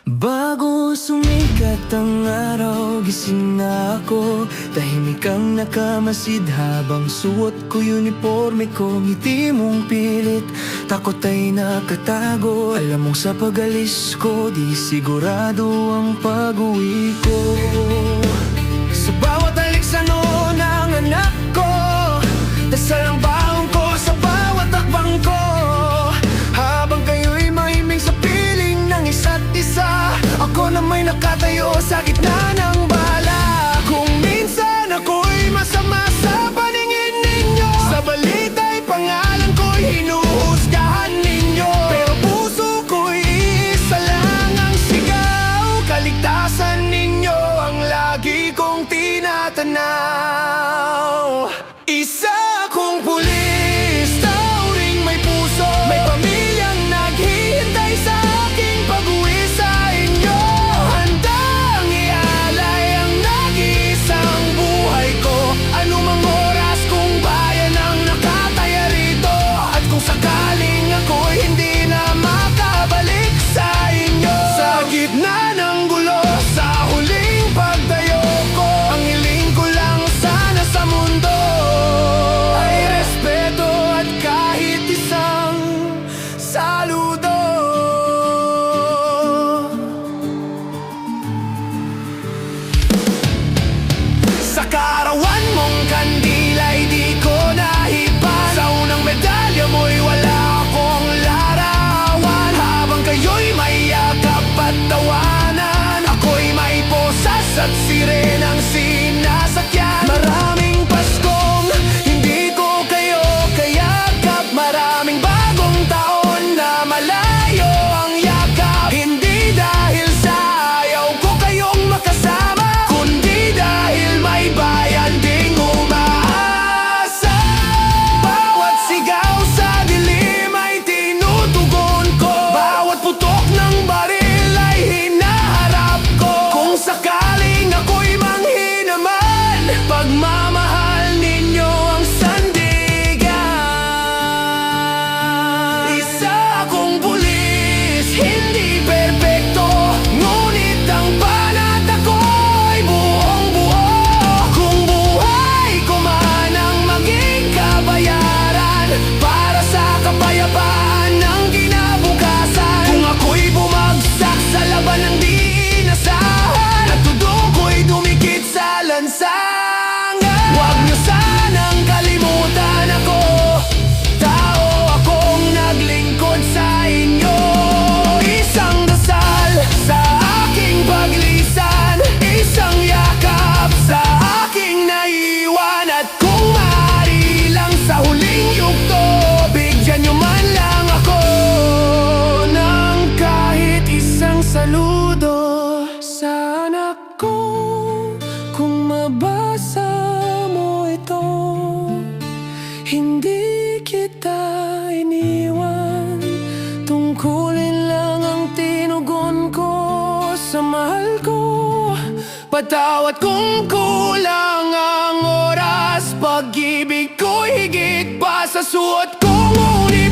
Bago sumikat ang araw, gising na ako. Tahimik ang nakamasid habang suot ko uniforme ko. Ngiti mong pilit, takot ay nakatago. Alam mong sa pag-alis ko, di sigurado ang pag-uwi ko. Sa bawat aliksano ng anak ko, dasal ang baon ko sa bawat takbang ko. Habang kayo'y mahiming sa piling ng isa't isa, ako na may nakatayo sa gitna ng bala. Kung minsan ako'y masama sa paningin ninyo, sa balita'y pangalan ko'y hinuhusgahan ninyo. Pero puso ko'y isa lang ang sigaw, kaligtasan ninyo ang lagi kong tinatanaw. Isa akong pulis, tauring may puso, may pamilyang naghihintay sa aking pag-uwi sa inyo. Handang ialay ang nag-iisang buhay ko, anumang oras kung bayan ang nakataya rito. At kung sakaling ako'y hindi na makabalik sa inyo, sa gitna ng gulo, sa huling pagtayo ko, ang hiling ko lang sana sa mundo ay respeto at kahit isang saludo. Sa kaarawan mong kandila'y di ko nahipan, sa unang medalya mo'y wala akong larawan. Habang kayo'y may yakap at tawanan, ako'y may posas at sirenang sinasakyan. Maraming Paskong hindi ko kayo kayakap, maraming bagong taon na malayo ang yakap. Hindi dahil sa ayaw ko kayong makasama, kundi dahil may bayan ding umaasa. Bawat sigaw sa dilim ay tinutugon ko, bawat putok ng baril ay hinaharap ko. Kung sakaling ako'y manghinaman, pagmamahal ninyo ang sandigan. Isa akong pulis, hindi perpekto, ngunit ang banat ako'y buong buo. Kung buhay ko man ang maging kabayaran para sa kapayapaan ng kinabukasan, kung ako'y bumagsak sa laban ng di inasahan, at tunog ko'y dumikit sa lansangan, huwag niyo sanang kalimutan ako. Tao akong naglingkod sa inyo, isang dasal sa aking paglisan, isang yakap sa aking naiwan. At kung maaari lang sa huling yugto, bigyan niyo man lang ako ng kahit isang saludo. Sa anak ko, kung mabasa mo ito, hindi kita iniwan. Tungkulin lang ang tinugon ko sa mahal ko. Patawad kung kulang ang oras, pag-ibig ko'y higit pa sa suot kong uniforme.